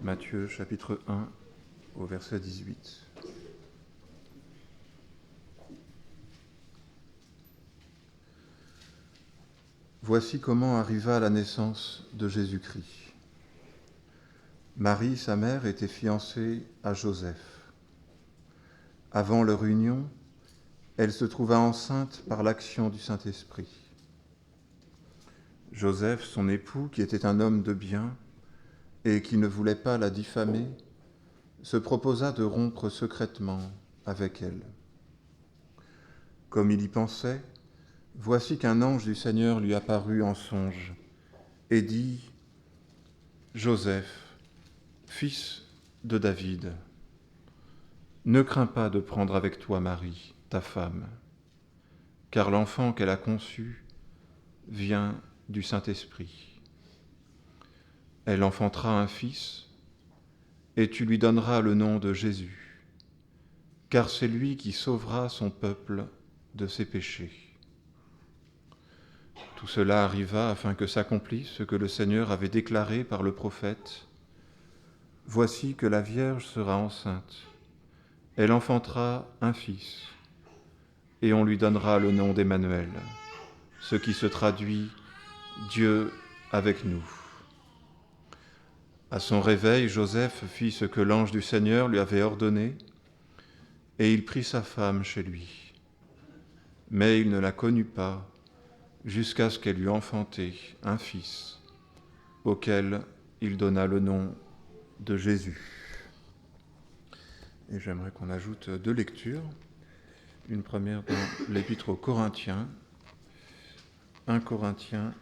Matthieu chapitre 1 au verset 18. Voici comment arriva la naissance de Jésus-Christ. Marie, sa mère, était fiancée à Joseph. Avant leur union, elle se trouva enceinte par l'action du Saint-Esprit. Joseph, son époux, qui était un homme de bien et qui ne voulait pas la diffamer, se proposa de rompre secrètement avec elle. Comme il y pensait, voici qu'un ange du Seigneur lui apparut en songe et dit : « Joseph, fils de David, ne crains pas de prendre avec toi Marie, ta femme, car l'enfant qu'elle a conçu vient du Saint-Esprit. Elle enfantera un fils, et tu lui donneras le nom de Jésus, car c'est lui qui sauvera son peuple de ses péchés. » Tout cela arriva afin que s'accomplisse ce que le Seigneur avait déclaré par le prophète : « Voici que la Vierge sera enceinte, elle enfantera un fils, et on lui donnera le nom d'Emmanuel, ce qui se traduit « Dieu avec nous ». À son réveil, Joseph fit ce que l'ange du Seigneur lui avait ordonné, et il prit sa femme chez lui. Mais il ne la connut pas jusqu'à ce qu'elle eût enfanté un fils, auquel il donna le nom de Jésus. Et j'aimerais qu'on ajoute 2 lectures. Une première dans l'Épître aux Corinthiens, 1 Corinthiens,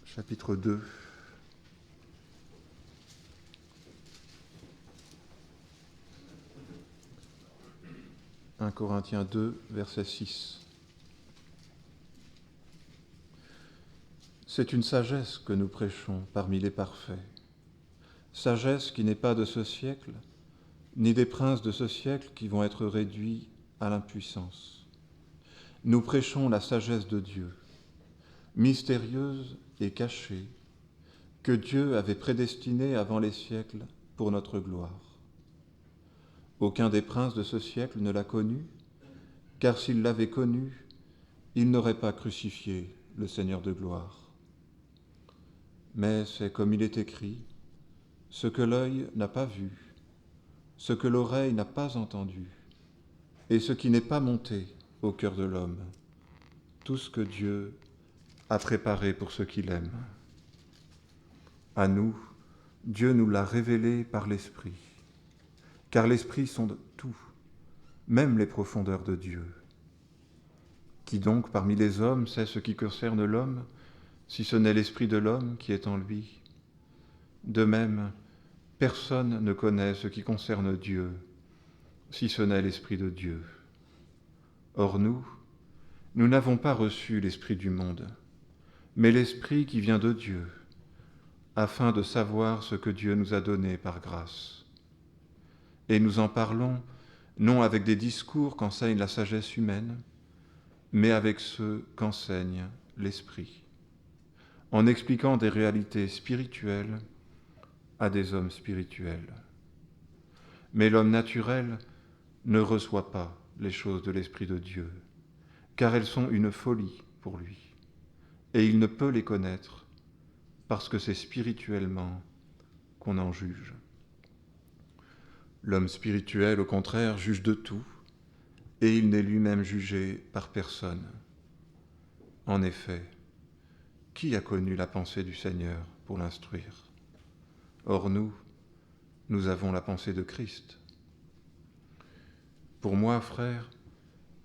chapitre 2. « 1 Corinthiens 2, verset 6. C'est une sagesse que nous prêchons parmi les parfaits, sagesse qui n'est pas de ce siècle, ni des princes de ce siècle qui vont être réduits à l'impuissance. Nous prêchons la sagesse de Dieu, mystérieuse et cachée, que Dieu avait prédestinée avant les siècles pour notre gloire. Aucun des princes de ce siècle ne l'a connue, car s'il l'avait connue, il n'aurait pas crucifié le Seigneur de gloire. Mais c'est comme il est écrit : ce que l'œil n'a pas vu, ce que l'oreille n'a pas entendu, et ce qui n'est pas monté au cœur de l'homme, tout ce que Dieu a préparé pour ceux qui l'aiment. À nous, Dieu nous l'a révélé par l'Esprit, car l'Esprit sonde tout, même les profondeurs de Dieu. Qui donc parmi les hommes sait ce qui concerne l'homme, si ce n'est l'Esprit de l'homme qui est en lui ? De même, personne ne connaît ce qui concerne Dieu, si ce n'est l'Esprit de Dieu. Or nous n'avons pas reçu l'Esprit du monde, mais l'Esprit qui vient de Dieu, afin de savoir ce que Dieu nous a donné par grâce. Et nous en parlons, non avec des discours qu'enseigne la sagesse humaine, mais avec ceux qu'enseigne l'Esprit, en expliquant des réalités spirituelles à des hommes spirituels. Mais l'homme naturel ne reçoit pas les choses de l'Esprit de Dieu, car elles sont une folie pour lui, et il ne peut les connaître, parce que c'est spirituellement qu'on en juge. L'homme spirituel, au contraire, juge de tout, et il n'est lui-même jugé par personne. En effet, qui a connu la pensée du Seigneur pour l'instruire ? Or nous avons la pensée de Christ. Pour moi, frères,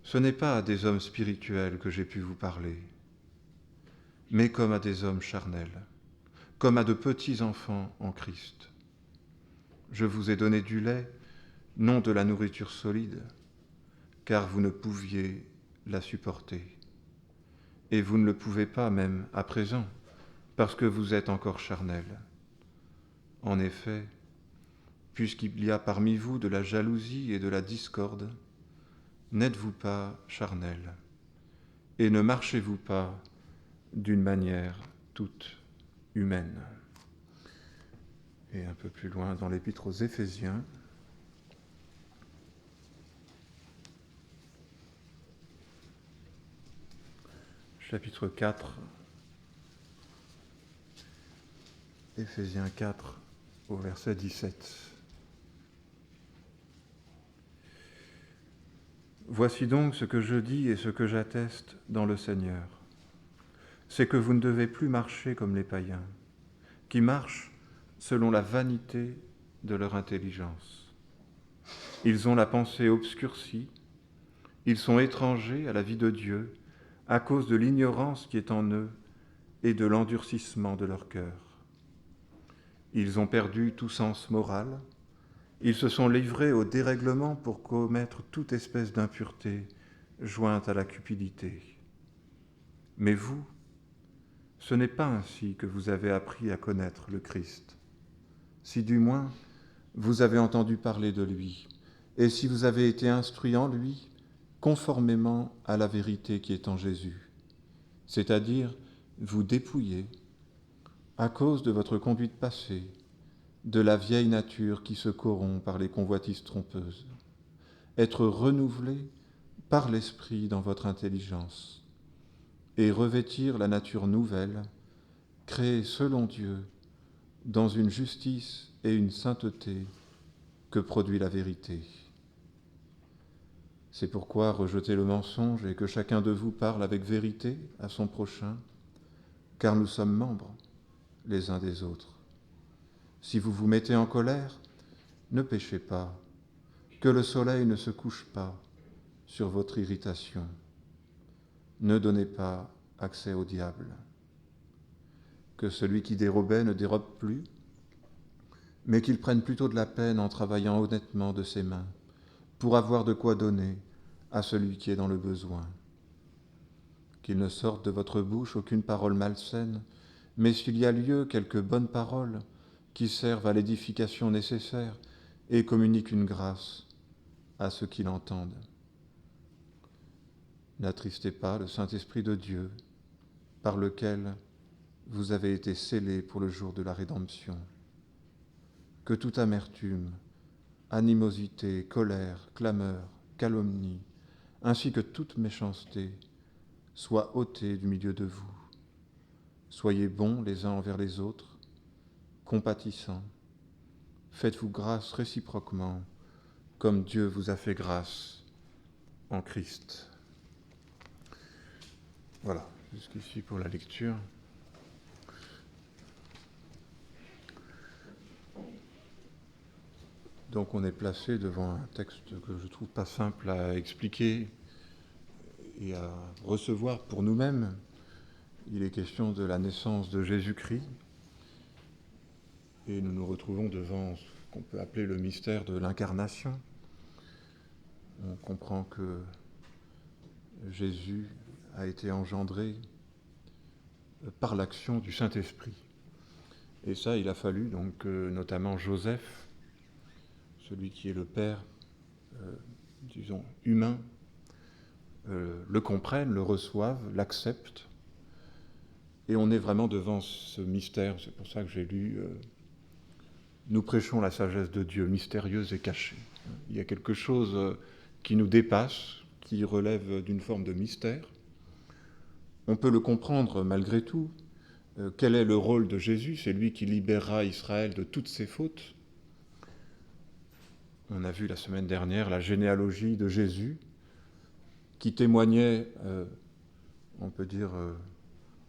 ce n'est pas à des hommes spirituels que j'ai pu vous parler, mais comme à des hommes charnels, comme à de petits enfants en Christ. Je vous ai donné du lait, non de la nourriture solide, car vous ne pouviez la supporter. Et vous ne le pouvez pas même à présent, parce que vous êtes encore charnels. En effet, puisqu'il y a parmi vous de la jalousie et de la discorde, n'êtes-vous pas charnels, et ne marchez-vous pas d'une manière toute humaine. Et un peu plus loin dans l'Épître aux Éphésiens, chapitre 4, Éphésiens 4, au verset 17. Voici donc ce que je dis et ce que j'atteste dans le Seigneur. C'est que vous ne devez plus marcher comme les païens, qui marchent selon la vanité de leur intelligence. Ils ont la pensée obscurcie, ils sont étrangers à la vie de Dieu à cause de l'ignorance qui est en eux et de l'endurcissement de leur cœur. Ils ont perdu tout sens moral, ils se sont livrés au dérèglement pour commettre toute espèce d'impureté jointe à la cupidité. Mais vous, ce n'est pas ainsi que vous avez appris à connaître le Christ. Si du moins vous avez entendu parler de lui, et si vous avez été instruits en lui, conformément à la vérité qui est en Jésus, c'est-à-dire vous dépouiller, à cause de votre conduite passée, de la vieille nature qui se corrompt par les convoitises trompeuses, être renouvelé par l'Esprit dans votre intelligence, et revêtir la nature nouvelle, créée selon Dieu, dans une justice et une sainteté que produit la vérité. C'est pourquoi rejetez le mensonge et que chacun de vous parle avec vérité à son prochain, car nous sommes membres les uns des autres. Si vous vous mettez en colère, ne péchez pas, que le soleil ne se couche pas sur votre irritation. Ne donnez pas accès au diable. Que celui qui dérobait ne dérobe plus, mais qu'il prenne plutôt de la peine en travaillant honnêtement de ses mains, pour avoir de quoi donner à celui qui est dans le besoin. Qu'il ne sorte de votre bouche aucune parole malsaine, mais s'il y a lieu, quelques bonnes paroles qui servent à l'édification nécessaire et communiquent une grâce à ceux qui l'entendent. N'attristez pas le Saint-Esprit de Dieu, par lequel vous avez été scellés pour le jour de la rédemption. Que toute amertume, animosité, colère, clameur, calomnie, ainsi que toute méchanceté, soit ôtée du milieu de vous. Soyez bons les uns envers les autres, compatissants. Faites-vous grâce réciproquement, comme Dieu vous a fait grâce en Christ. Voilà, jusqu'ici pour la lecture. Donc on est placé devant un texte que je trouve pas simple à expliquer et à recevoir pour nous-mêmes. Il est question de la naissance de Jésus-Christ et nous nous retrouvons devant ce qu'on peut appeler le mystère de l'incarnation. On comprend que Jésus a été engendré par l'action du Saint-Esprit. Et ça, il a fallu donc notamment Joseph, celui qui est le Père, disons, humain, le comprenne, le reçoive, l'accepte. Et on est vraiment devant ce mystère. C'est pour ça que j'ai lu « Nous prêchons la sagesse de Dieu, mystérieuse et cachée ». Il y a quelque chose qui nous dépasse, qui relève d'une forme de mystère. On peut le comprendre malgré tout. Quel est le rôle de Jésus ? C'est lui qui libérera Israël de toutes ses fautes. On a vu la semaine dernière la généalogie de Jésus qui témoignait, on peut dire,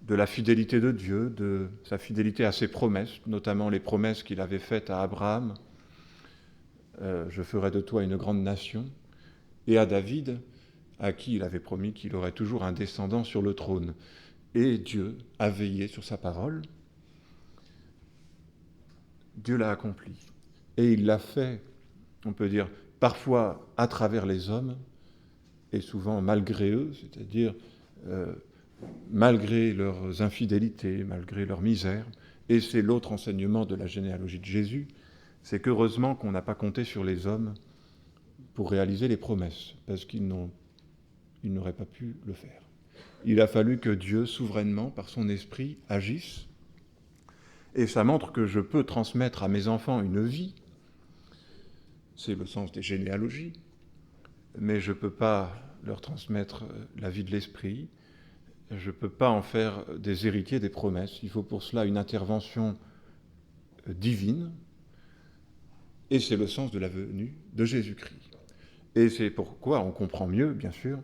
de la fidélité de Dieu, de sa fidélité à ses promesses, notamment les promesses qu'il avait faites à Abraham, je ferai de toi une grande nation, et à David, à qui il avait promis qu'il aurait toujours un descendant sur le trône. Et Dieu a veillé sur sa parole. Dieu l'a accompli. Et il l'a fait, on peut dire, parfois à travers les hommes, et souvent malgré eux, c'est-à-dire malgré leurs infidélités, malgré leur misère. Et c'est l'autre enseignement de la généalogie de Jésus, c'est qu'heureusement qu'on n'a pas compté sur les hommes pour réaliser les promesses, parce qu'ils n'auraient pas pu le faire. Il a fallu que Dieu, souverainement, par son esprit, agisse, Et ça montre que je peux transmettre à mes enfants une vie, c'est le sens des généalogies, mais je ne peux pas leur transmettre la vie de l'esprit, je ne peux pas en faire des héritiers des promesses. Il faut pour cela une intervention divine, et c'est le sens de la venue de Jésus-Christ. Et c'est pourquoi on comprend mieux, bien sûr,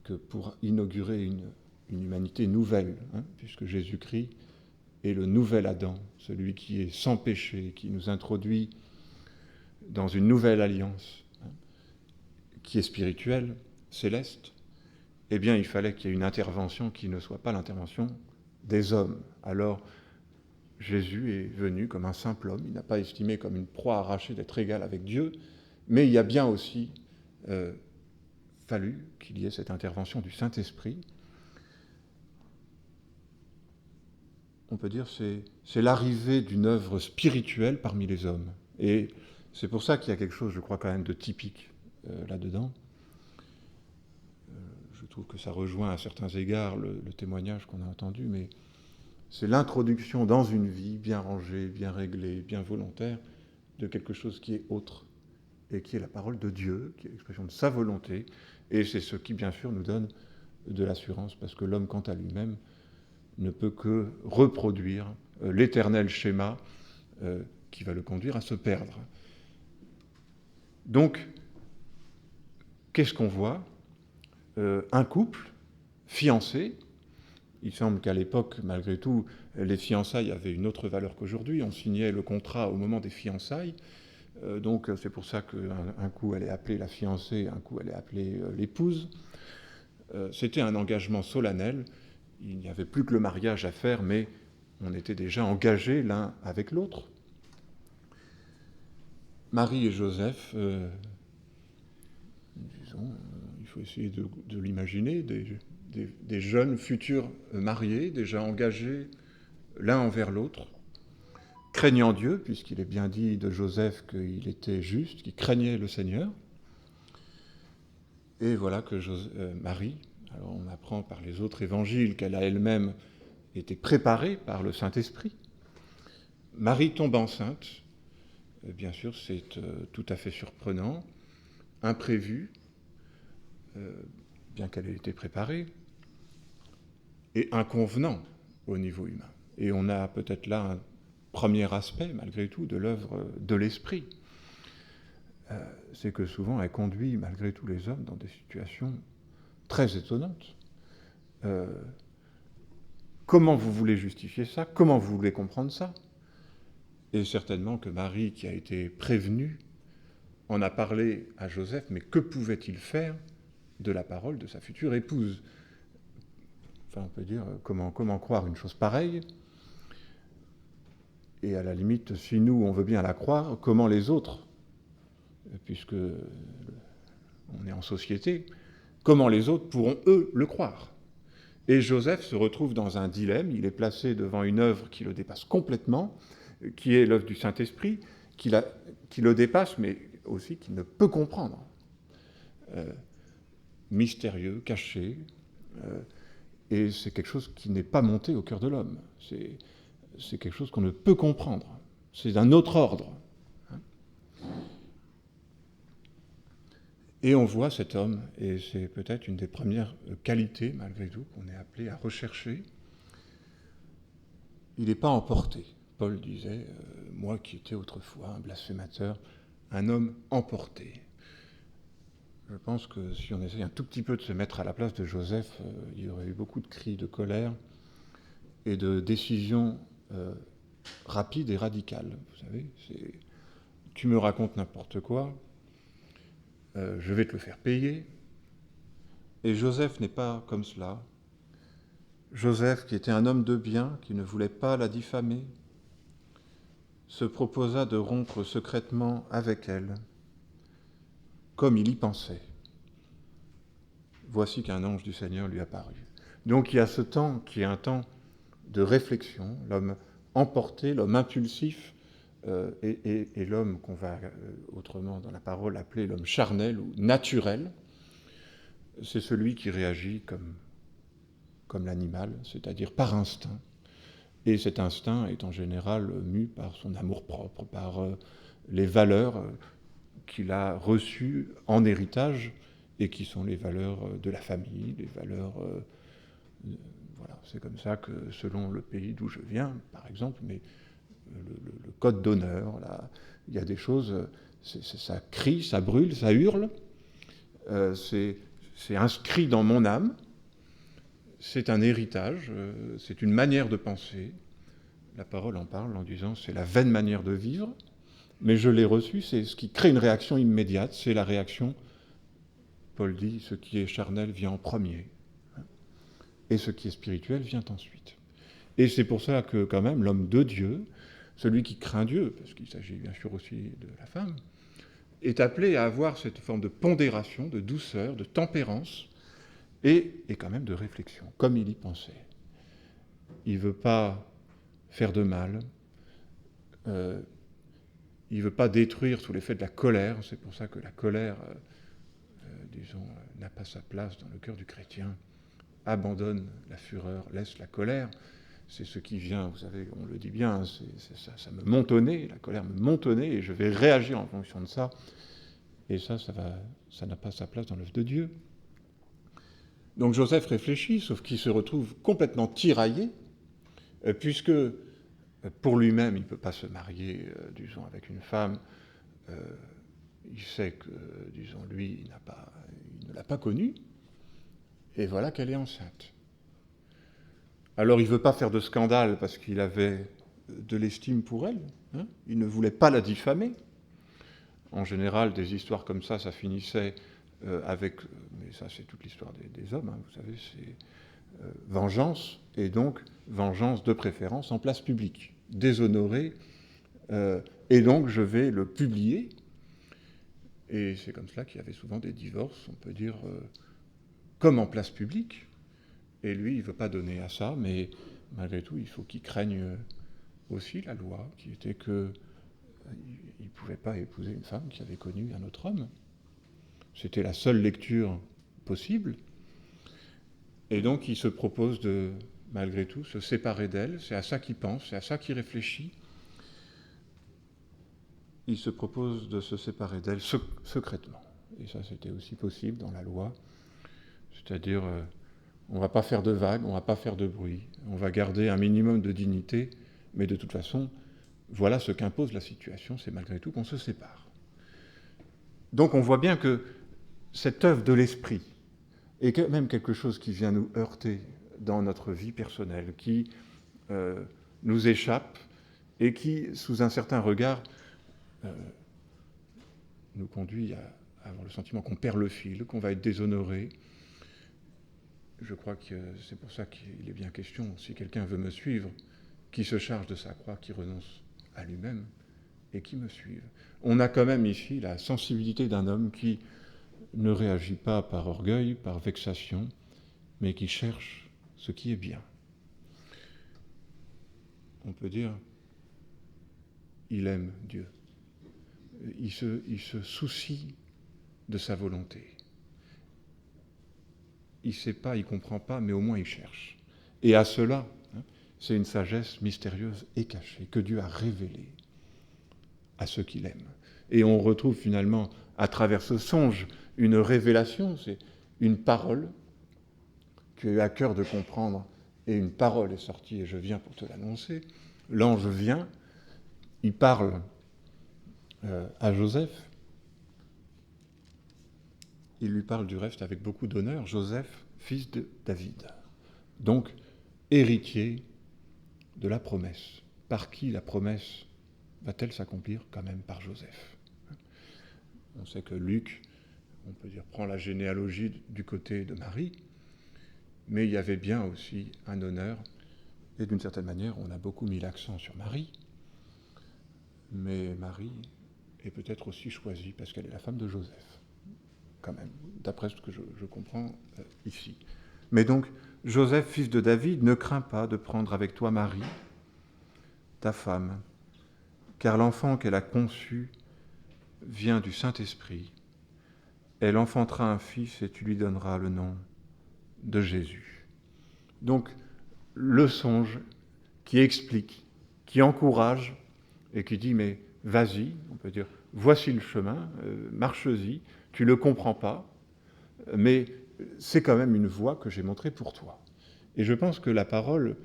que pour inaugurer une humanité nouvelle, puisque Jésus-Christ est le nouvel Adam, celui qui est sans péché, qui nous introduit dans une nouvelle alliance, qui est spirituelle, céleste, eh bien il fallait qu'il y ait une intervention qui ne soit pas l'intervention des hommes. Alors Jésus est venu comme un simple homme, il n'a pas estimé comme une proie arrachée d'être égal avec Dieu, mais il y a bien aussi fallu qu'il y ait cette intervention du Saint-Esprit. On peut dire que c'est l'arrivée d'une œuvre spirituelle parmi les hommes. Et c'est pour ça qu'il y a quelque chose, je crois, quand même de typique là-dedans. Je trouve que ça rejoint à certains égards le témoignage qu'on a entendu, mais c'est l'introduction dans une vie bien rangée, bien réglée, bien volontaire, de quelque chose qui est autre, et qui est la parole de Dieu, qui est l'expression de sa volonté, et c'est ce qui, bien sûr, nous donne de l'assurance, parce que l'homme, quant à lui-même, ne peut que reproduire l'éternel schéma qui va le conduire à se perdre. Donc, qu'est-ce qu'on voit ? Un couple fiancé. Il semble qu'à l'époque, malgré tout, les fiançailles avaient une autre valeur qu'aujourd'hui. On signait le contrat au moment des fiançailles. Donc c'est pour ça qu'un coup elle est appelée la fiancée, un coup elle est appelée l'épouse. C'était un engagement solennel. Il n'y avait plus que le mariage à faire, mais on était déjà engagés l'un avec l'autre. Marie et Joseph, disons, il faut essayer de l'imaginer, des jeunes futurs mariés, déjà engagés l'un envers l'autre, craignant Dieu, puisqu'il est bien dit de Joseph qu'il était juste, qu'il craignait le Seigneur. Et voilà que Marie, alors on apprend par les autres évangiles qu'elle a elle-même été préparée par le Saint-Esprit. Marie tombe enceinte, bien sûr c'est tout à fait surprenant, imprévu, bien qu'elle ait été préparée, et inconvenant au niveau humain. Et on a peut-être là un premier aspect, malgré tout, de l'œuvre de l'Esprit. C'est que souvent elle conduit, malgré tout, les hommes dans des situations très étonnantes. Comment vous voulez justifier ça ? Comment vous voulez comprendre ça ? Et certainement que Marie, qui a été prévenue, en a parlé à Joseph, mais que pouvait-il faire de la parole de sa future épouse ? Enfin, on peut dire, comment croire une chose pareille ? Et à la limite, si nous, on veut bien la croire, comment les autres, puisque on est en société, comment les autres pourront, eux, le croire ? Et Joseph se retrouve dans un dilemme, il est placé devant une œuvre qui le dépasse complètement, qui est l'œuvre du Saint-Esprit, qui le dépasse, mais aussi qu'il ne peut comprendre. Mystérieux, caché, et c'est quelque chose qui n'est pas monté au cœur de l'homme. C'est quelque chose qu'on ne peut comprendre. C'est d'un autre ordre. Et on voit cet homme, et c'est peut-être une des premières qualités, malgré tout, qu'on est appelé à rechercher. Il n'est pas emporté. Paul disait, moi qui étais autrefois un blasphémateur, un homme emporté. Je pense que si on essaye un tout petit peu de se mettre à la place de Joseph, il y aurait eu beaucoup de cris de colère et de décisions rapides et radicales. Vous savez, tu me racontes n'importe quoi, je vais te le faire payer. Et Joseph n'est pas comme cela. Joseph, qui était un homme de bien, qui ne voulait pas la diffamer, se proposa de rompre secrètement avec elle, comme il y pensait. Voici qu'un ange du Seigneur lui apparut. Donc il y a ce temps qui est un temps de réflexion, l'homme emporté, l'homme impulsif, et l'homme qu'on va autrement dans la parole appeler l'homme charnel ou naturel, c'est celui qui réagit comme l'animal, c'est-à-dire par instinct, Et cet instinct est en général mu par son amour-propre, par les valeurs qu'il a reçues en héritage et qui sont les valeurs de la famille, les valeurs... voilà, c'est comme ça que selon le pays d'où je viens, par exemple, mais le code d'honneur, là, il y a des choses, ça crie, ça brûle, ça hurle, c'est inscrit dans mon âme, c'est un héritage, c'est une manière de penser. La parole en parle en disant c'est la vaine manière de vivre, mais je l'ai reçu, c'est ce qui crée une réaction immédiate, c'est la réaction, Paul dit, ce qui est charnel vient en premier, et ce qui est spirituel vient ensuite. Et c'est pour ça que quand même l'homme de Dieu, celui qui craint Dieu, parce qu'il s'agit bien sûr aussi de la femme, est appelé à avoir cette forme de pondération, de douceur, de tempérance, et quand même de réflexion, comme il y pensait. Il ne veut pas faire de mal, il ne veut pas détruire sous l'effet de la colère, c'est pour ça que la colère, disons, n'a pas sa place dans le cœur du chrétien, abandonne la fureur, laisse la colère, c'est ce qui vient, vous savez, on le dit bien, ça me monte au nez, la colère me monte au nez, et je vais réagir en fonction de ça, et ça n'a pas sa place dans l'œuvre de Dieu. Donc Joseph réfléchit, sauf qu'il se retrouve complètement tiraillé, puisque pour lui-même, il ne peut pas se marier, disons, avec une femme. Il sait que, disons, lui, il ne l'a pas connue, et voilà qu'elle est enceinte. Alors il ne veut pas faire de scandale parce qu'il avait de l'estime pour elle, hein, il ne voulait pas la diffamer. En général, des histoires comme ça finissait avec, mais ça c'est toute l'histoire des hommes, hein, vous savez, c'est vengeance, et donc vengeance de préférence en place publique, déshonoré, et donc je vais le publier. Et c'est comme cela qu'il y avait souvent des divorces, on peut dire, comme en place publique. Et lui, il ne veut pas donner à ça, mais malgré tout, il faut qu'il craigne aussi la loi, qui était qu'il ne pouvait pas épouser une femme qui avait connu un autre homme. C'était la seule lecture possible. Et donc, il se propose de, malgré tout, se séparer d'elle. C'est à ça qu'il pense, c'est à ça qu'il réfléchit. Il se propose de se séparer d'elle secrètement. Et ça, c'était aussi possible dans la loi. C'est-à-dire, on ne va pas faire de vagues, on ne va pas faire de bruit. On va garder un minimum de dignité, mais de toute façon, voilà ce qu'impose la situation, c'est malgré tout qu'on se sépare. Donc on voit bien que cette œuvre de l'esprit est quand même quelque chose qui vient nous heurter dans notre vie personnelle, qui nous échappe et qui, sous un certain regard, nous conduit à avoir le sentiment qu'on perd le fil, qu'on va être déshonoré. Je crois que c'est pour ça qu'il est bien question, si quelqu'un veut me suivre, qui se charge de sa croix, qui renonce à lui-même et qui me suive. On a quand même ici la sensibilité d'un homme qui ne réagit pas par orgueil, par vexation, mais qui cherche ce qui est bien. On peut dire, il aime Dieu. Il se soucie de sa volonté. Il ne sait pas, il ne comprend pas, mais au moins il cherche. Et à cela, c'est une sagesse mystérieuse et cachée que Dieu a révélée à ceux qu'il aime. Et on retrouve finalement, à travers ce songe, une révélation, c'est une parole que tu as eu à cœur de comprendre, et une parole est sortie, et je viens pour te l'annoncer. L'ange vient, il parle à Joseph. Il lui parle du reste avec beaucoup d'honneur, Joseph, fils de David. Donc, héritier de la promesse. Par qui la promesse va-t-elle s'accomplir? Quand même par Joseph. On sait que Luc, on peut dire, prend la généalogie du côté de Marie, mais il y avait bien aussi un honneur, et d'une certaine manière, on a beaucoup mis l'accent sur Marie, mais Marie est peut-être aussi choisie parce qu'elle est la femme de Joseph, quand même, d'après ce que je comprends ici. Mais donc, Joseph, fils de David, ne crains pas de prendre avec toi Marie, ta femme, car l'enfant qu'elle a conçu vient du Saint-Esprit. Elle enfantera un fils et tu lui donneras le nom de Jésus. Donc, le songe qui explique, qui encourage et qui dit mais vas-y, on peut dire voici le chemin, marche-y, tu ne le comprends pas, mais c'est quand même une voie que j'ai montrée pour toi. Et je pense que la parole,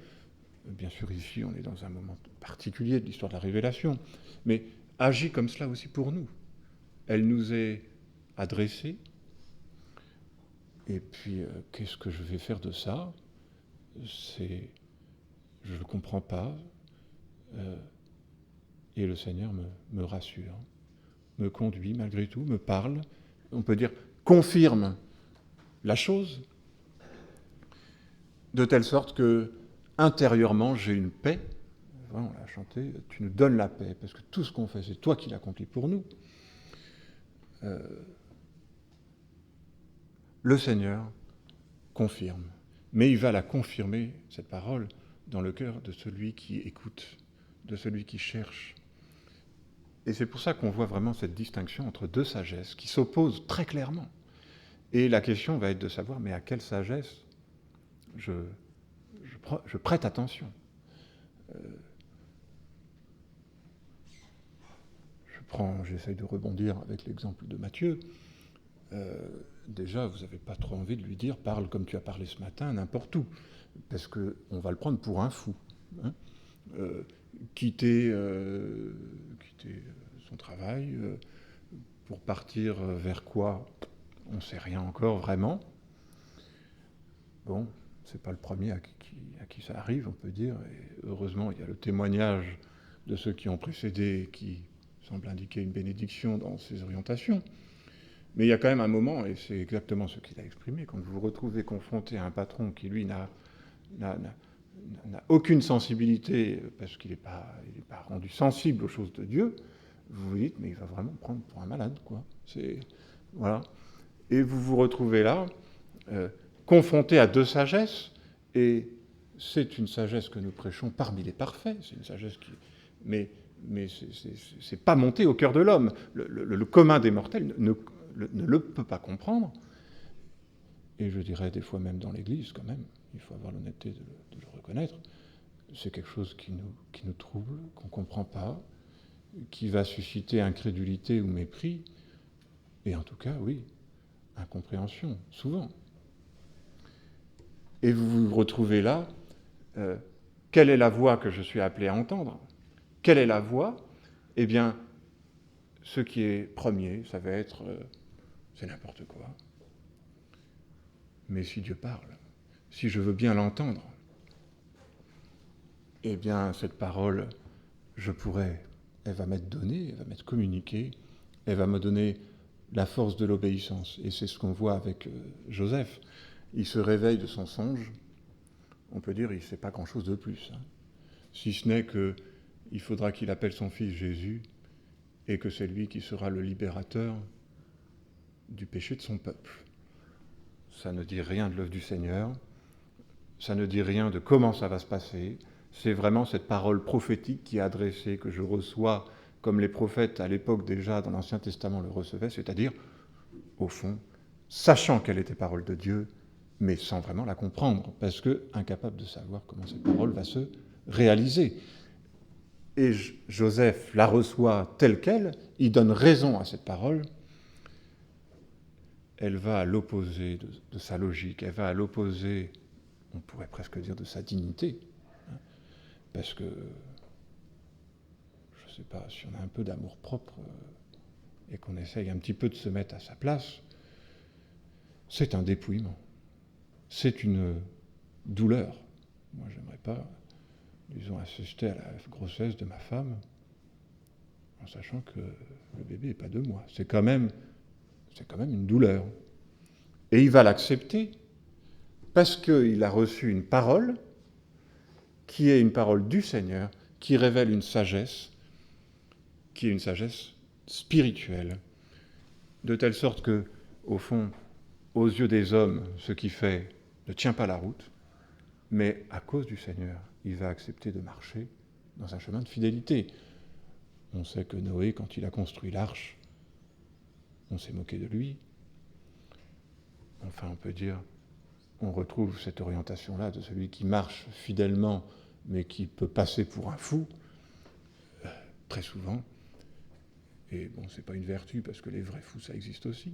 bien sûr ici on est dans un moment particulier de l'histoire de la révélation, mais agit comme cela aussi pour nous. Elle nous est adressée, et puis qu'est-ce que je vais faire de ça ? C'est, je ne le comprends pas, et le Seigneur me rassure, me conduit malgré tout, me parle, on peut dire confirme la chose, de telle sorte que intérieurement j'ai une paix. Voilà, on l'a chanté, tu nous donnes la paix, parce que tout ce qu'on fait, c'est toi qui l'accomplis pour nous. Le Seigneur confirme, mais il va la confirmer, cette parole, dans le cœur de celui qui écoute, de celui qui cherche. Et c'est pour ça qu'on voit vraiment cette distinction entre deux sagesses qui s'opposent très clairement. Et la question va être de savoir, mais à quelle sagesse je prête attention. J'essaye de rebondir avec l'exemple de Matthieu. Déjà, vous n'avez pas trop envie de lui dire « parle comme tu as parlé ce matin, n'importe où », parce qu'on va le prendre pour un fou. Hein. Quitter son travail pour partir vers quoi, on ne sait rien encore vraiment. Bon, c'est pas le premier à qui ça arrive, on peut dire, et heureusement, il y a le témoignage de ceux qui ont précédé qui semble indiquer une bénédiction dans ces orientations. Mais il y a quand même un moment, et c'est exactement ce qu'il a exprimé, quand vous vous retrouvez confronté à un patron qui, lui, n'a aucune sensibilité, parce qu'il n'est pas rendu sensible aux choses de Dieu, vous vous dites, mais il va vraiment me prendre pour un malade, quoi. Voilà. Et vous vous retrouvez là, confronté à deux sagesses, et c'est une sagesse que nous prêchons parmi les parfaits, c'est une sagesse qui... Mais c'est pas monté au cœur de l'homme. Le commun des mortels ne le peut pas comprendre, et je dirais des fois même dans l'Église, quand même, il faut avoir l'honnêteté de le reconnaître, c'est quelque chose qui nous trouble, qu'on ne comprend pas, qui va susciter incrédulité ou mépris, et en tout cas, oui, incompréhension, souvent. Et vous vous retrouvez là, quelle est la voix que je suis appelé à entendre ? Quelle est la voix ? Eh bien, ce qui est premier, ça va être, c'est n'importe quoi. Mais si Dieu parle, si je veux bien l'entendre, eh bien, cette parole, elle va m'être donnée, elle va m'être communiquée, elle va me donner la force de l'obéissance. Et c'est ce qu'on voit avec Joseph. Il se réveille de son songe, on peut dire, il ne sait pas grand-chose de plus. Hein. Si ce n'est qu'il faudra qu'il appelle son fils Jésus, et que c'est lui qui sera le libérateur du péché de son peuple. Ça ne dit rien de l'œuvre du Seigneur, ça ne dit rien de comment ça va se passer, c'est vraiment cette parole prophétique qui est adressée, que je reçois comme les prophètes à l'époque déjà dans l'Ancien Testament le recevaient, c'est-à-dire, au fond, sachant qu'elle était parole de Dieu, mais sans vraiment la comprendre, parce que incapable de savoir comment cette parole va se réaliser. Et Joseph la reçoit telle qu'elle, il donne raison à cette parole, elle va à l'opposé de sa logique, elle va à l'opposé, on pourrait presque dire, de sa dignité, hein, parce que, je ne sais pas, si on a un peu d'amour-propre et qu'on essaye un petit peu de se mettre à sa place, c'est un dépouillement, c'est une douleur. Moi, j'aimerais pas, disons, assister à la grossesse de ma femme en sachant que le bébé n'est pas de moi. C'est quand même une douleur. Et il va l'accepter parce qu'il a reçu une parole qui est une parole du Seigneur, qui révèle une sagesse, qui est une sagesse spirituelle, de telle sorte que, au fond, aux yeux des hommes, ce qu'il fait ne tient pas la route, mais à cause du Seigneur, il va accepter de marcher dans un chemin de fidélité. On sait que Noé, quand il a construit l'arche, on s'est moqué de lui. Enfin, on peut dire, on retrouve cette orientation-là de celui qui marche fidèlement mais qui peut passer pour un fou, très souvent. Et bon, c'est pas une vertu, parce que les vrais fous, ça existe aussi.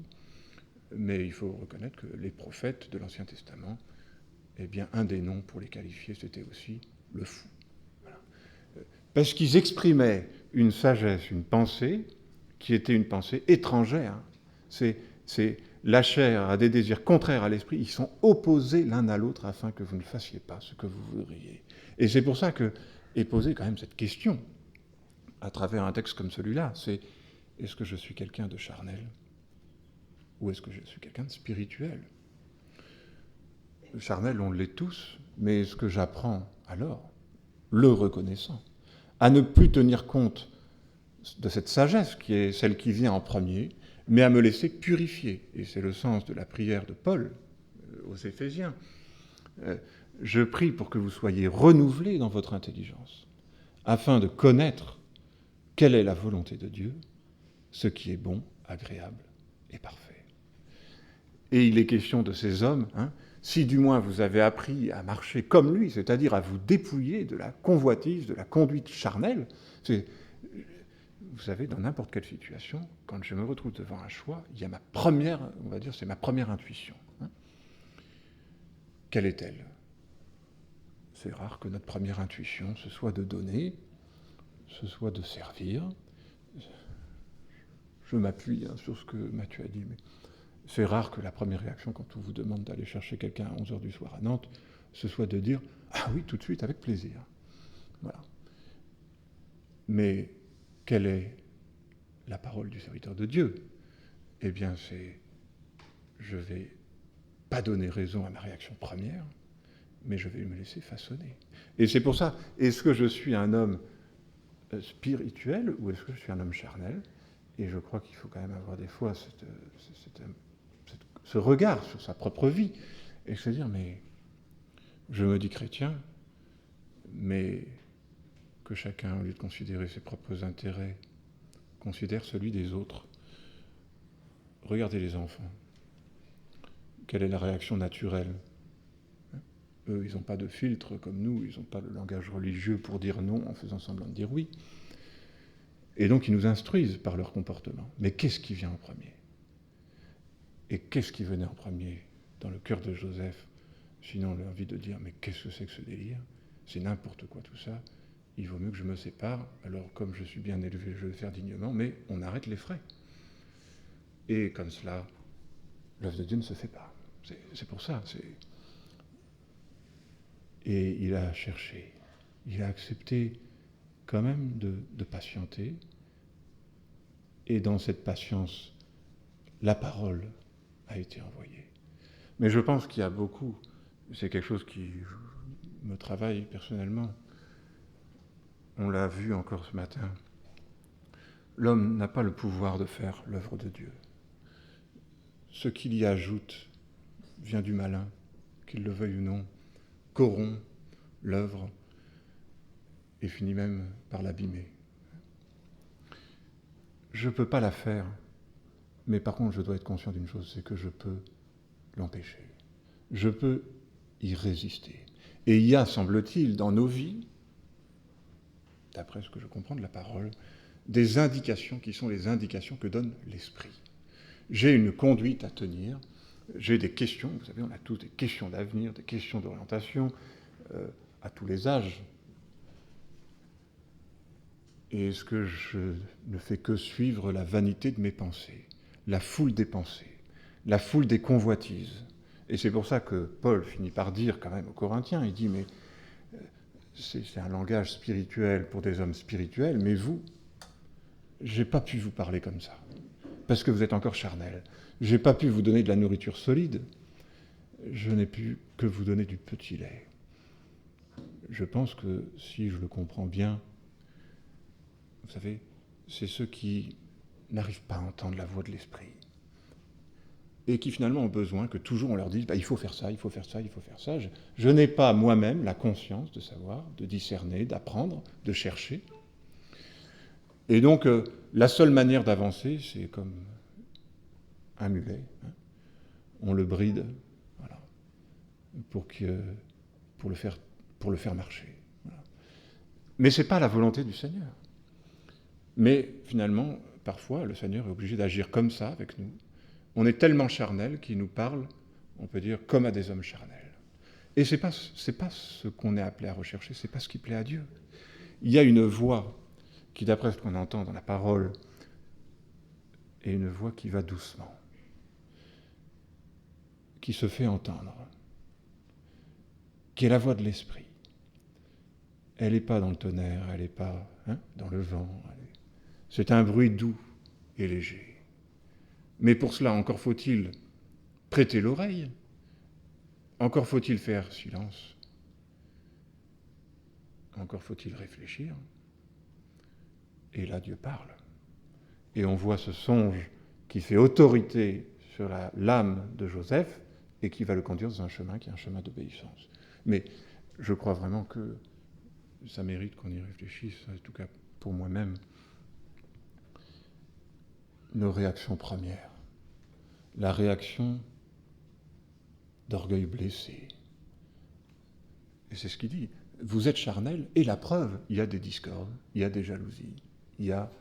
Mais il faut reconnaître que les prophètes de l'Ancien Testament, eh bien, un des noms pour les qualifier, c'était aussi le fou. Voilà. Parce qu'ils exprimaient une sagesse, une pensée, qui était une pensée étrangère. C'est la chair a des désirs contraires à l'esprit, ils sont opposés l'un à l'autre afin que vous ne fassiez pas ce que vous voudriez. Et c'est pour ça que est posée quand même cette question, à travers un texte comme celui-là, c'est est-ce que je suis quelqu'un de charnel ou est-ce que je suis quelqu'un de spirituel? Le charnel, on l'est tous, mais est-ce que j'apprends alors, le reconnaissant, à ne plus tenir compte de cette sagesse qui est celle qui vient en premier, mais à me laisser purifier. Et c'est le sens de la prière de Paul aux Éphésiens. Je prie pour que vous soyez renouvelés dans votre intelligence, afin de connaître quelle est la volonté de Dieu, ce qui est bon, agréable et parfait. Et il est question de ces hommes, si du moins vous avez appris à marcher comme lui, c'est-à-dire à vous dépouiller de la convoitise, de la conduite charnelle, vous savez, dans n'importe quelle situation, quand je me retrouve devant un choix, il y a ma première, on va dire, c'est ma première intuition. Quelle est-elle? C'est rare que notre première intuition, ce soit de donner, ce soit de servir. Je m'appuie sur ce que Mathieu a dit, mais c'est rare que la première réaction, quand on vous demande d'aller chercher quelqu'un à 11h du soir à Nantes, ce soit de dire « Ah oui, tout de suite, avec plaisir ». Voilà. Mais quelle est la parole du serviteur de Dieu? Eh bien, c'est « Je ne vais pas donner raison à ma réaction première, mais je vais me laisser façonner ». Et c'est pour ça, est-ce que je suis un homme spirituel ou est-ce que je suis un homme charnel? Et je crois qu'il faut quand même avoir des fois ce regard sur sa propre vie et se dire, mais je me dis chrétien, mais que chacun, au lieu de considérer ses propres intérêts, considère celui des autres. Regardez les enfants. Quelle est la réaction naturelle? Eux, ils n'ont pas de filtre comme nous, ils n'ont pas le langage religieux pour dire non en faisant semblant de dire oui. Et donc, ils nous instruisent par leur comportement. Mais qu'est-ce qui vient en premier? Et qu'est-ce qui venait en premier dans le cœur de Joseph? Sinon, on a envie de dire, mais qu'est-ce que c'est que ce délire? C'est n'importe quoi tout ça. Il vaut mieux que je me sépare. Alors, comme je suis bien élevé, je vais le faire dignement, mais on arrête les frais. Et comme cela, l'œuvre de Dieu ne se fait pas. C'est pour ça. Et il a cherché. Il a accepté quand même de patienter. Et dans cette patience, la parole a été envoyée. Mais je pense qu'il y a beaucoup, c'est quelque chose qui me travaille personnellement. On l'a vu encore ce matin. L'homme n'a pas le pouvoir de faire l'œuvre de Dieu. Ce qu'il y ajoute vient du malin, qu'il le veuille ou non, corrompt l'œuvre et finit même par l'abîmer. Je ne peux pas la faire, mais par contre je dois être conscient d'une chose, c'est que je peux l'empêcher. Je peux y résister. Et il y a, semble-t-il, dans nos vies, d'après ce que je comprends de la parole, des indications qui sont les indications que donne l'esprit. J'ai une conduite à tenir, j'ai des questions, vous savez, on a tous des questions d'avenir, des questions d'orientation, à tous les âges. Et est-ce que je ne fais que suivre la vanité de mes pensées, la foule des pensées, la foule des convoitises? Et c'est pour ça que Paul finit par dire quand même aux Corinthiens, il dit, mais c'est un langage spirituel pour des hommes spirituels, mais vous, j'ai pas pu vous parler comme ça, parce que vous êtes encore charnel. J'ai pas pu vous donner de la nourriture solide, je n'ai pu que vous donner du petit lait. Je pense que, si je le comprends bien, vous savez, c'est ceux qui n'arrivent pas à entendre la voix de l'esprit et qui finalement ont besoin que toujours on leur dise il faut faire ça, il faut faire ça, il faut faire ça. Je n'ai pas moi-même la conscience de savoir, de discerner, d'apprendre, de chercher. Et donc, la seule manière d'avancer, c'est comme un mulet. On le bride, voilà, pour le faire marcher. Voilà. Mais ce n'est pas la volonté du Seigneur. Mais finalement, parfois, le Seigneur est obligé d'agir comme ça avec nous. On est tellement charnel qu'il nous parle, on peut dire, comme à des hommes charnels. Et ce n'est pas ce qu'on est appelé à rechercher, ce n'est pas ce qui plaît à Dieu. Il y a une voix qui, d'après ce qu'on entend dans la parole, est une voix qui va doucement, qui se fait entendre, qui est la voix de l'Esprit. Elle n'est pas dans le tonnerre, elle n'est pas dans le vent. C'est un bruit doux et léger. Mais pour cela, encore faut-il prêter l'oreille, encore faut-il faire silence, encore faut-il réfléchir. Et là, Dieu parle. Et on voit ce songe qui fait autorité sur l'âme de Joseph et qui va le conduire dans un chemin qui est un chemin d'obéissance. Mais je crois vraiment que ça mérite qu'on y réfléchisse, en tout cas pour moi-même. Nos réactions premières. La réaction d'orgueil blessé. Et c'est ce qu'il dit. Vous êtes charnel, et la preuve, il y a des discordes, il y a des jalousies, il y a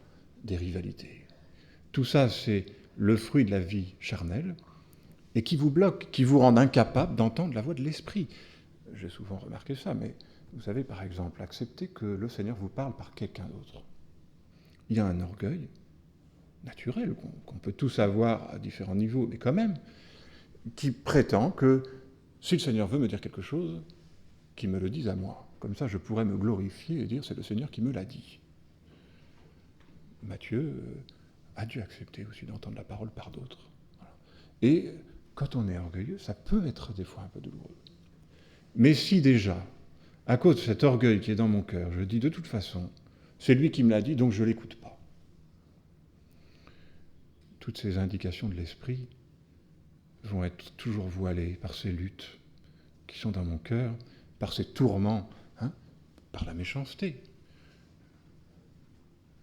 des rivalités. Tout ça, c'est le fruit de la vie charnelle, et qui vous bloque, qui vous rend incapable d'entendre la voix de l'Esprit. J'ai souvent remarqué ça, mais vous savez, par exemple, accepter que le Seigneur vous parle par quelqu'un d'autre. Il y a un orgueil naturel, qu'on peut tous avoir à différents niveaux, mais quand même, qui prétend que si le Seigneur veut me dire quelque chose, qu'il me le dise à moi. Comme ça, je pourrais me glorifier et dire c'est le Seigneur qui me l'a dit. Matthieu a dû accepter aussi d'entendre la parole par d'autres. Voilà. Et quand on est orgueilleux, ça peut être des fois un peu douloureux. Mais si déjà, à cause de cet orgueil qui est dans mon cœur, je dis de toute façon, c'est lui qui me l'a dit, donc je ne l'écoute pas. Toutes ces indications de l'esprit vont être toujours voilées par ces luttes qui sont dans mon cœur, par ces tourments, par la méchanceté.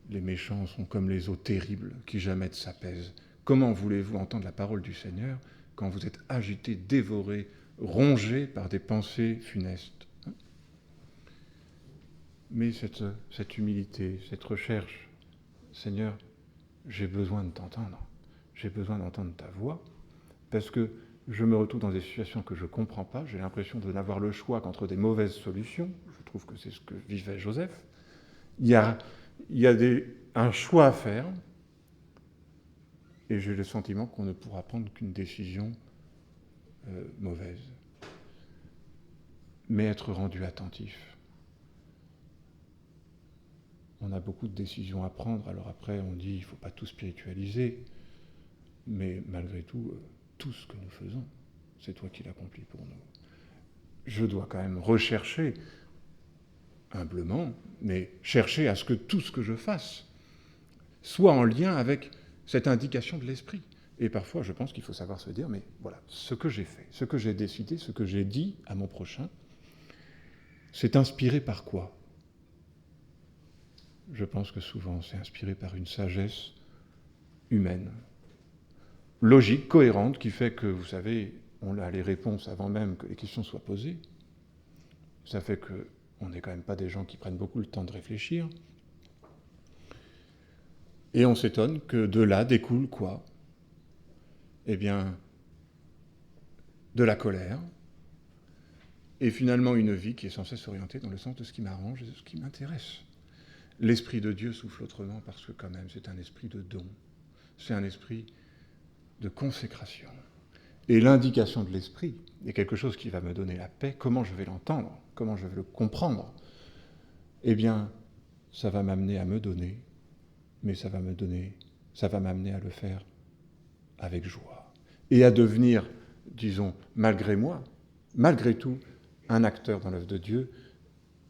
Les méchants sont comme les eaux terribles qui jamais ne s'apaisent. Comment voulez-vous entendre la parole du Seigneur quand vous êtes agité, dévoré, rongé par des pensées funestes? Mais cette humilité, cette recherche, Seigneur, j'ai besoin de t'entendre. J'ai besoin d'entendre ta voix, parce que je me retrouve dans des situations que je ne comprends pas. J'ai l'impression de n'avoir le choix qu'entre des mauvaises solutions. Je trouve que c'est ce que vivait Joseph. Il y a un choix à faire, et j'ai le sentiment qu'on ne pourra prendre qu'une décision mauvaise. Mais être rendu attentif. On a beaucoup de décisions à prendre, alors après on dit il ne faut pas tout spiritualiser, mais malgré tout, tout ce que nous faisons, c'est toi qui l'accomplis pour nous. Je dois quand même rechercher, humblement, mais chercher à ce que tout ce que je fasse soit en lien avec cette indication de l'esprit. Et parfois, je pense qu'il faut savoir se dire, mais voilà, ce que j'ai fait, ce que j'ai décidé, ce que j'ai dit à mon prochain, c'est inspiré par quoi? Je pense que souvent, c'est inspiré par une sagesse humaine, logique, cohérente, qui fait que, vous savez, on a les réponses avant même que les questions soient posées. Ça fait qu'on n'est quand même pas des gens qui prennent beaucoup le temps de réfléchir. Et on s'étonne que de là découle quoi? Eh bien, de la colère, et finalement une vie qui est censée s'orienter dans le sens de ce qui m'arrange et de ce qui m'intéresse. L'Esprit de Dieu souffle autrement parce que quand même c'est un esprit de don, c'est un esprit de consécration. Et l'indication de l'Esprit est quelque chose qui va me donner la paix. Comment je vais l'entendre? Comment je vais le comprendre? Eh bien, ça va m'amener à me donner, mais ça va m'amener à le faire avec joie. Et à devenir, disons, malgré moi, malgré tout, un acteur dans l'œuvre de Dieu,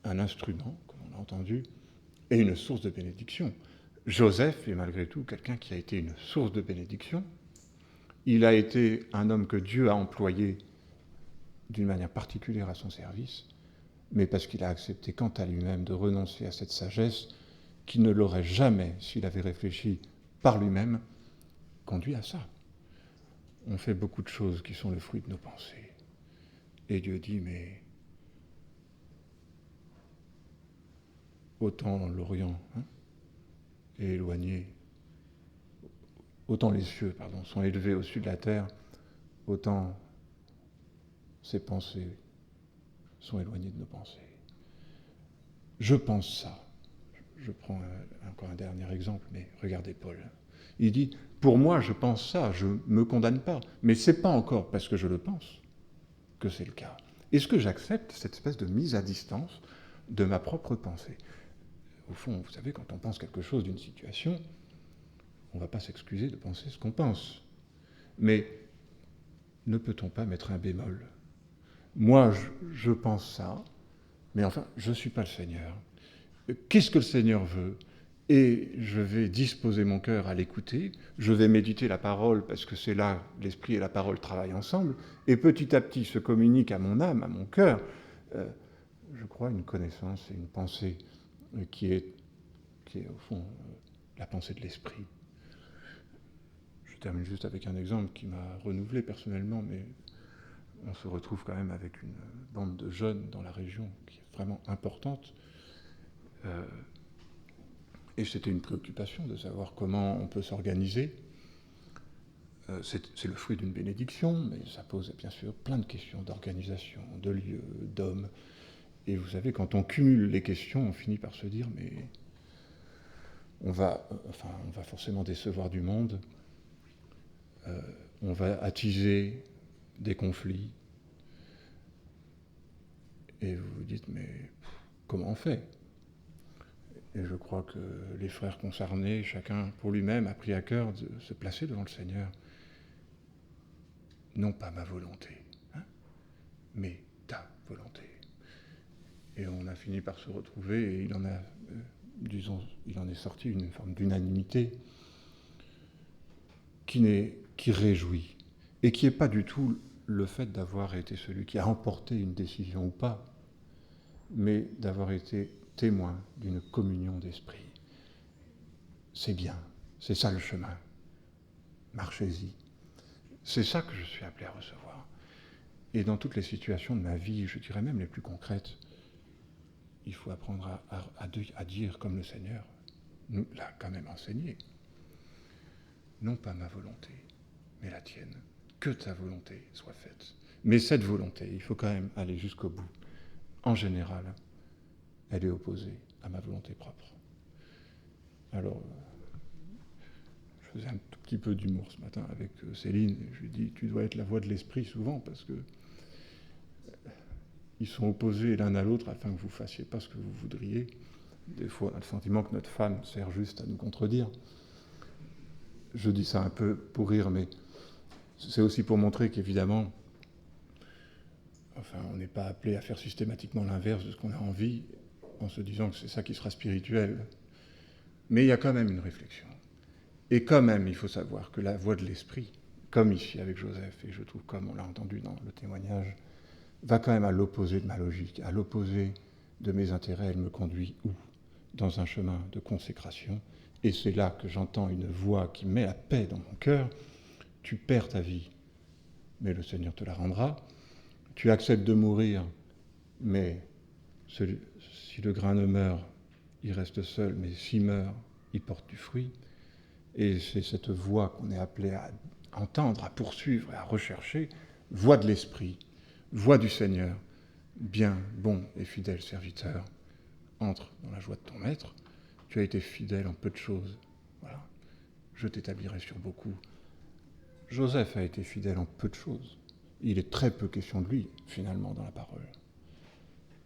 un instrument, comme on l'a entendu, et une source de bénédiction. Joseph est malgré tout quelqu'un qui a été une source de bénédiction. Il a été un homme que Dieu a employé d'une manière particulière à son service, mais parce qu'il a accepté quant à lui-même de renoncer à cette sagesse qui ne l'aurait jamais, s'il avait réfléchi par lui-même, conduit à ça. On fait beaucoup de choses qui sont le fruit de nos pensées. Et Dieu dit, mais autant l'Orient est éloigné, autant les cieux, sont élevés au-dessus de la terre, autant ses pensées sont éloignées de nos pensées. Je pense ça. Je prends encore un dernier exemple, mais regardez Paul. Il dit, pour moi, je pense ça, je ne me condamne pas, mais ce n'est pas encore parce que je le pense que c'est le cas. Est-ce que j'accepte cette espèce de mise à distance de ma propre pensée? Au fond, vous savez, quand on pense quelque chose d'une situation, on ne va pas s'excuser de penser ce qu'on pense. Mais ne peut-on pas mettre un bémol? Moi, je pense ça, mais enfin, je ne suis pas le Seigneur. Qu'est-ce que le Seigneur veut? Et je vais disposer mon cœur à l'écouter, je vais méditer la parole, parce que c'est là l'esprit et la parole travaillent ensemble, et petit à petit se communiquent à mon âme, à mon cœur, je crois, une connaissance et une pensée qui est au fond la pensée de l'esprit. Je termine juste avec un exemple qui m'a renouvelé personnellement, mais on se retrouve quand même avec une bande de jeunes dans la région qui est vraiment importante. Et c'était une préoccupation de savoir comment on peut s'organiser. C'est le fruit d'une bénédiction, mais ça pose bien sûr plein de questions d'organisation, de lieux, d'hommes. Et vous savez, quand on cumule les questions, on finit par se dire, mais on va forcément décevoir du monde, on va attiser des conflits. Et vous vous dites, mais comment on fait? Et je crois que les frères concernés, chacun pour lui-même, a pris à cœur de se placer devant le Seigneur. Non pas ma volonté, mais ta volonté. Et on a fini par se retrouver, et il en est sorti une forme d'unanimité qui réjouit, et qui n'est pas du tout le fait d'avoir été celui qui a emporté une décision ou pas, mais d'avoir été témoin d'une communion d'esprit. C'est bien, c'est ça le chemin. Marchez-y. C'est ça que je suis appelé à recevoir. Et dans toutes les situations de ma vie, je dirais même les plus concrètes, il faut apprendre à dire comme le Seigneur nous l'a quand même enseigné. Non pas ma volonté, mais la tienne. Que ta volonté soit faite. Mais cette volonté, il faut quand même aller jusqu'au bout. En général, elle est opposée à ma volonté propre. Alors, je faisais un tout petit peu d'humour ce matin avec Céline, et je lui dis, tu dois être la voix de l'esprit souvent, parce que ils sont opposés l'un à l'autre afin que vous ne fassiez pas ce que vous voudriez. Des fois, on a le sentiment que notre femme sert juste à nous contredire. Je dis ça un peu pour rire, mais c'est aussi pour montrer qu'évidemment, on n'est pas appelé à faire systématiquement l'inverse de ce qu'on a envie, en se disant que c'est ça qui sera spirituel. Mais il y a quand même une réflexion. Et quand même, il faut savoir que la voix de l'esprit, comme ici avec Joseph, et je trouve comme on l'a entendu dans le témoignage, va quand même à l'opposé de ma logique, à l'opposé de mes intérêts. Elle me conduit où? Dans un chemin de consécration. Et c'est là que j'entends une voix qui met la paix dans mon cœur. Tu perds ta vie, mais le Seigneur te la rendra. Tu acceptes de mourir, mais si le grain ne meurt, il reste seul, mais s'il meurt, il porte du fruit. Et c'est cette voix qu'on est appelé à entendre, à poursuivre et à rechercher, voix de l'Esprit, voix du Seigneur. Bien, bon et fidèle serviteur, entre dans la joie de ton maître. Tu as été fidèle en peu de choses. Voilà. Je t'établirai sur beaucoup. Joseph a été fidèle en peu de choses. Il est très peu question de lui, finalement, dans la parole.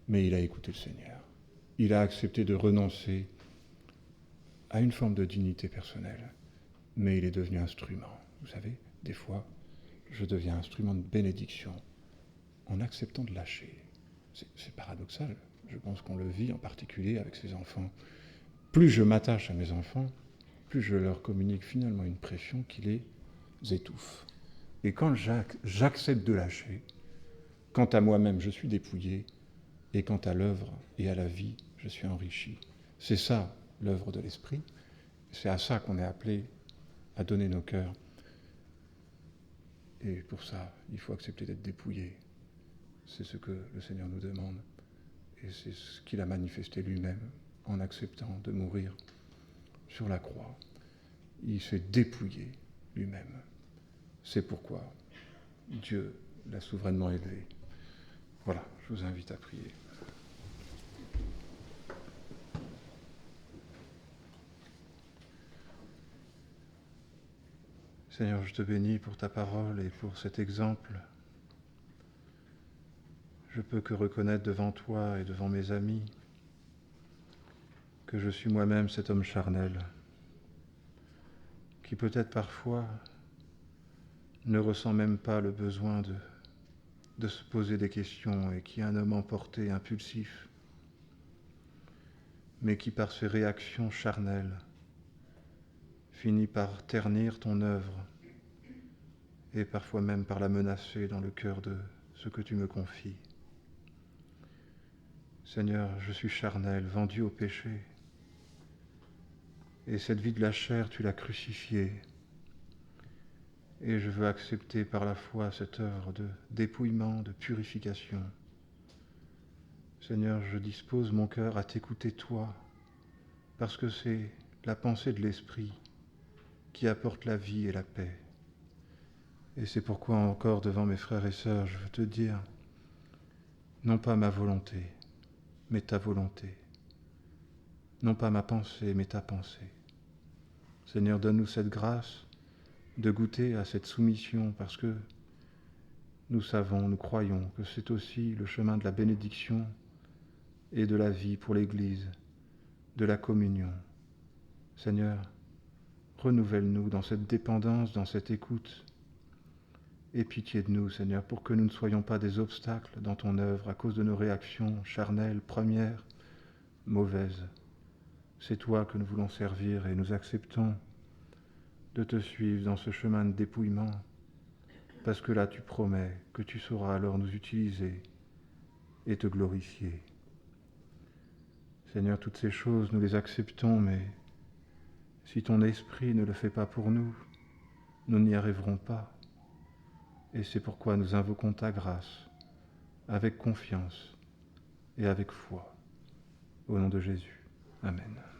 Mais il a écouté le Seigneur. Il a accepté de renoncer à une forme de dignité personnelle. Mais il est devenu instrument. Vous savez, des fois, je deviens instrument de bénédiction en acceptant de lâcher. C'est paradoxal. Je pense qu'on le vit en particulier avec ses enfants. Plus je m'attache à mes enfants, plus je leur communique finalement une pression qui les étouffe. Et quand j'accepte de lâcher, quant à moi-même, je suis dépouillé, et quant à l'œuvre et à la vie, je suis enrichi. C'est ça, l'œuvre de l'Esprit. C'est à ça qu'on est appelé à donner nos cœurs. Et pour ça, il faut accepter d'être dépouillé. C'est ce que le Seigneur nous demande. Et c'est ce qu'il a manifesté lui-même en acceptant de mourir sur la croix. Il s'est dépouillé lui-même. C'est pourquoi Dieu l'a souverainement élevé. Voilà, je vous invite à prier. Seigneur, je te bénis pour ta parole et pour cet exemple. Je peux que reconnaître devant toi et devant mes amis que je suis moi-même cet homme charnel qui peut-être parfois ne ressent même pas le besoin de se poser des questions et qui est un homme emporté, impulsif, mais qui par ses réactions charnelles finit par ternir ton œuvre et parfois même par la menacer dans le cœur de ce que tu me confies. Seigneur, je suis charnel, vendu au péché, et cette vie de la chair, tu l'as crucifiée, et je veux accepter par la foi cette œuvre de dépouillement, de purification. Seigneur, je dispose mon cœur à t'écouter toi, parce que c'est la pensée de l'Esprit qui apporte la vie et la paix. Et c'est pourquoi encore devant mes frères et sœurs, je veux te dire, non pas ma volonté, mais ta volonté. Non pas ma pensée, mais ta pensée. Seigneur, donne-nous cette grâce de goûter à cette soumission, parce que nous savons, nous croyons que c'est aussi le chemin de la bénédiction et de la vie pour l'Église, de la communion. Seigneur, renouvelle-nous dans cette dépendance, dans cette écoute. Aie pitié de nous, Seigneur, pour que nous ne soyons pas des obstacles dans ton œuvre à cause de nos réactions charnelles, premières, mauvaises. C'est toi que nous voulons servir et nous acceptons de te suivre dans ce chemin de dépouillement, parce que là tu promets que tu sauras alors nous utiliser et te glorifier. Seigneur, toutes ces choses, nous les acceptons, mais si ton esprit ne le fait pas pour nous, nous n'y arriverons pas. Et c'est pourquoi nous invoquons ta grâce, avec confiance et avec foi. Au nom de Jésus. Amen.